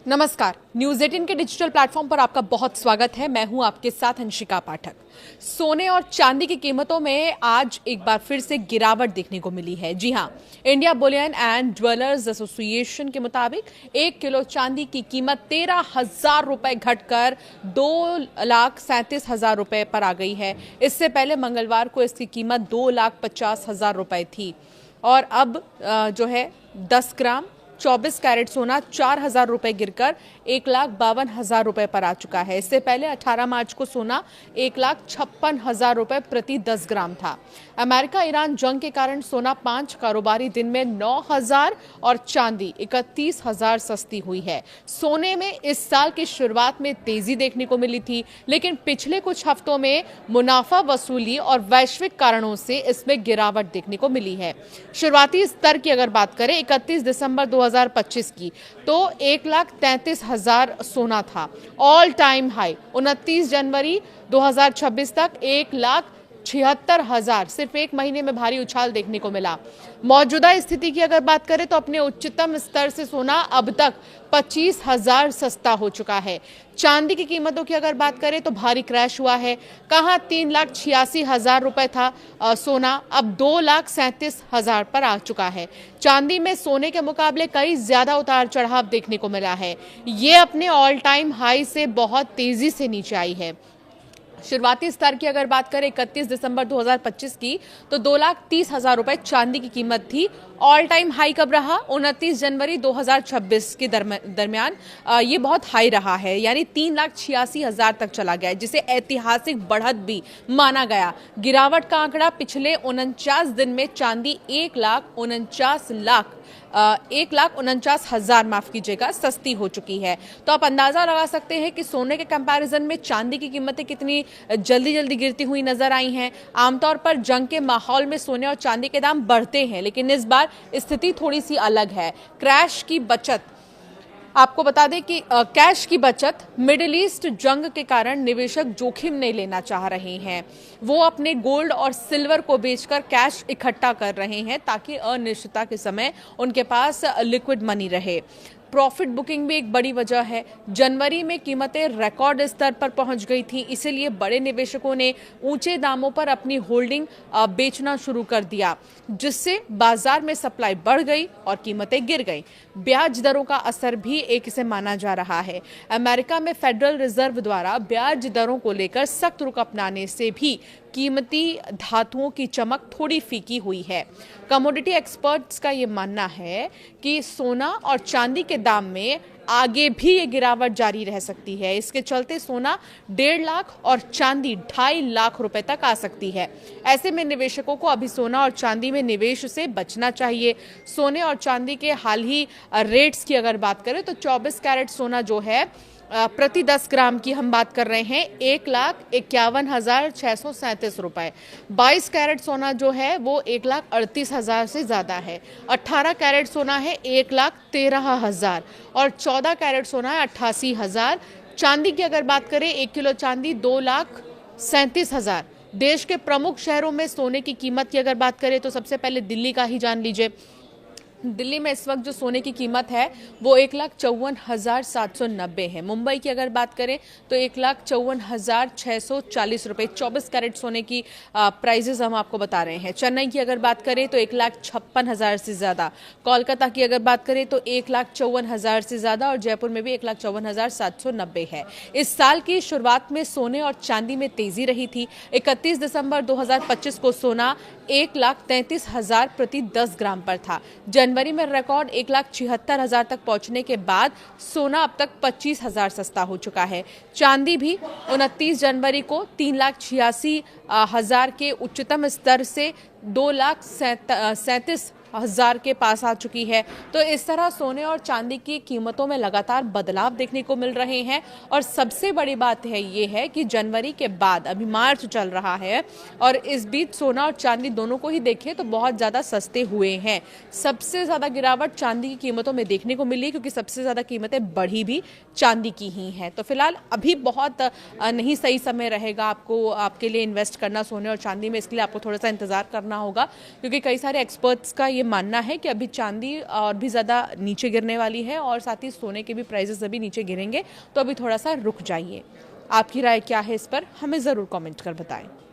नमस्कार। न्यूज 18 के digital platform पर आपका बहुत स्वागत है। मैं हूं आपके साथ अंशिका पाठक। सोने और चांदी की कीमतों में आज एक बार फिर से गिरावट देखने को मिली है। जी हां, India Boolean and jewellers association के मुताबिक 1 किलो चांदी की कीमत 13,000 रुपए घटकर 2,37,000 रुपए पर आ गई है। इससे पहले मंगलवार को इसकी कीमत 2,50,000 रुपए थी और अब जो है 10 ग्राम 24 कैरेट सोना 4,000 रुपए गिरकर 1,52,000 रुपए पर आ चुका है। इससे पहले 18 मार्च को सोना 1,56,000 रुपए प्रति 10 ग्राम था। अमेरिका ईरान जंग के कारण सोना 5 कारोबारी दिन में 9,000 और चांदी 31,000 सस्ती हुई है। सोने में इस साल की शुरुआत में तेजी देखने को मिली थी, लेकिन पिछले कुछ हफ्तों में मुनाफा वसूली और वैश्विक कारणों से इसमें गिरावट देखने को मिली है। शुरुआती स्तर की अगर बात करें 31 दिसंबर 2025 की, तो 1,33,000 सोना था। ऑल टाइम हाई 29 जनवरी 2026 तक 1,76,000, सिर्फ एक महीने में भारी उछाल देखने को मिला। मौजूदा स्थिति की अगर बात करें तो अपने उच्चतम स्तर से सोना अब तक 25,000 सस्ता हो चुका है। चांदी की कीमतों की अगर बात करें तो भारी क्रैश हुआ है। कहाँ 3,86,000 रुपए था सोना, अब 2,37,000 पर आ चुका है। चांदी में सोने के मुकाबले कई ज्यादा उतार चढ़ाव देखने को मिला है। ये अपने ऑल टाइम हाई से बहुत तेजी से नीचे आई है। शुरुआती स्तर की अगर बात करें 31 दिसंबर 2025 की, तो 2,30,000 रुपए चांदी की कीमत थी। ऑल टाइम हाई कब रहा? 29 जनवरी 2026 के दरमियान ये बहुत हाई रहा है, यानी 3,86,000 तक चला गया, जिसे ऐतिहासिक बढ़त भी माना गया। गिरावट का आंकड़ा पिछले 49 दिन में चांदी 1,49,000 माफ कीजिएगा सस्ती हो चुकी है। तो आप अंदाजा लगा सकते हैं कि सोने के कंपैरिजन में चांदी की कीमतें कितनी जल्दी गिरती हुई नजर आई हैं। आमतौर पर जंग के माहौल में सोने और चांदी के दाम बढ़ते हैं, लेकिन इस बार स्थिति थोड़ी सी अलग है। क्रैश की बचत, आपको बता दें कि कैश की बचत, मिडिल ईस्ट जंग के कारण निवेशक जोखिम नहीं लेना चाह रहे हैं। वो अपने गोल्ड और सिल्वर को बेचकर कैश इकट्ठा कर रहे हैं ताकि अनिश्चितता के समय उनके पास लिक्विड मनी रहे। प्रॉफिट बुकिंग भी एक बड़ी वजह है। जनवरी में कीमतें रिकॉर्ड स्तर पर पहुंच गई थी, इसीलिए बड़े निवेशकों ने ऊंचे दामों पर अपनी होल्डिंग बेचना शुरू कर दिया, जिससे बाजार में सप्लाई बढ़ गई और कीमतें गिर गई। ब्याज दरों का असर भी एक इसे माना जा रहा है। अमेरिका में फेडरल रिजर्व द्वारा ब्याज दरों को लेकर सख्त रुख अपनाने से भी कीमती धातुओं की चमक थोड़ी फीकी हुई है। कमोडिटी एक्सपर्ट्स का ये मानना है कि सोना और चांदी के दाम में आगे भी ये गिरावट जारी रह सकती है। इसके चलते सोना 1.5 लाख और चांदी 2.5 लाख रुपए तक आ सकती है। ऐसे में निवेशकों को अभी सोना और चांदी में निवेश से बचना चाहिए। सोने और चांदी के हाल ही रेट्स की अगर बात करें तो 24 कैरेट सोना जो है प्रति 10 ग्राम की हम बात कर रहे हैं 1,51,637 रुपए। 22 कैरेट सोना जो है वो 1,38,000 से ज्यादा है। 18 कैरेट सोना है 1,13,000 और 14 कैरेट सोना है 88,000। चांदी की अगर बात करें 1 किलो चांदी 2,37,000। देश के प्रमुख शहरों में सोने की कीमत की अगर बात करें तो सबसे पहले दिल्ली का ही जान लीजिए। दिल्ली में इस वक्त जो सोने की कीमत है वो 1,54,790 है। मुंबई की अगर बात करें तो 1,54,640 रुपए 24 कैरेट सोने की प्राइजेस हम आपको बता रहे हैं। चेन्नई की अगर बात करें तो 1,56,000 से ज्यादा। कोलकाता की अगर बात करें तो 1,54,000 से ज्यादा और जयपुर में भी 1,54,790 है। इस साल की शुरुआत में सोने और चांदी में तेजी रही थी। 31 दिसंबर 2025 को सोना 1,33,000 प्रति 10 ग्राम पर था। जनवरी में रिकॉर्ड 1,76,000 तक पहुंचने के बाद सोना अब तक 25,000 सस्ता हो चुका है। चांदी भी 29 जनवरी को 3,86,000 के उच्चतम स्तर से 2,37,000 के पास आ चुकी है। तो इस तरह सोने और चांदी की कीमतों में लगातार बदलाव देखने को मिल रहे हैं। और सबसे बड़ी बात है ये है कि जनवरी के बाद अभी मार्च चल रहा है और इस बीच सोना और चांदी दोनों को ही देखें तो बहुत ज़्यादा सस्ते हुए हैं। सबसे ज़्यादा गिरावट चांदी की कीमतों में देखने को मिली क्योंकि सबसे ज़्यादा कीमतें बढ़ी भी चांदी की ही हैं। तो फिलहाल अभी बहुत नहीं सही समय रहेगा आपको आपके लिए इन्वेस्ट करना सोने और चांदी में, इसके लिए आपको थोड़ा सा इंतजार करना होगा क्योंकि कई सारे एक्सपर्ट्स का ये मानना है कि अभी चांदी और भी ज़्यादा नीचे गिरने वाली है और साथ ही सोने के भी प्राइसेस अभी नीचे गिरेंगे, तो अभी थोड़ा सा रुक जाइए। आपकी राय क्या है इस पर, हमें ज़रूर कमेंट कर बताएं।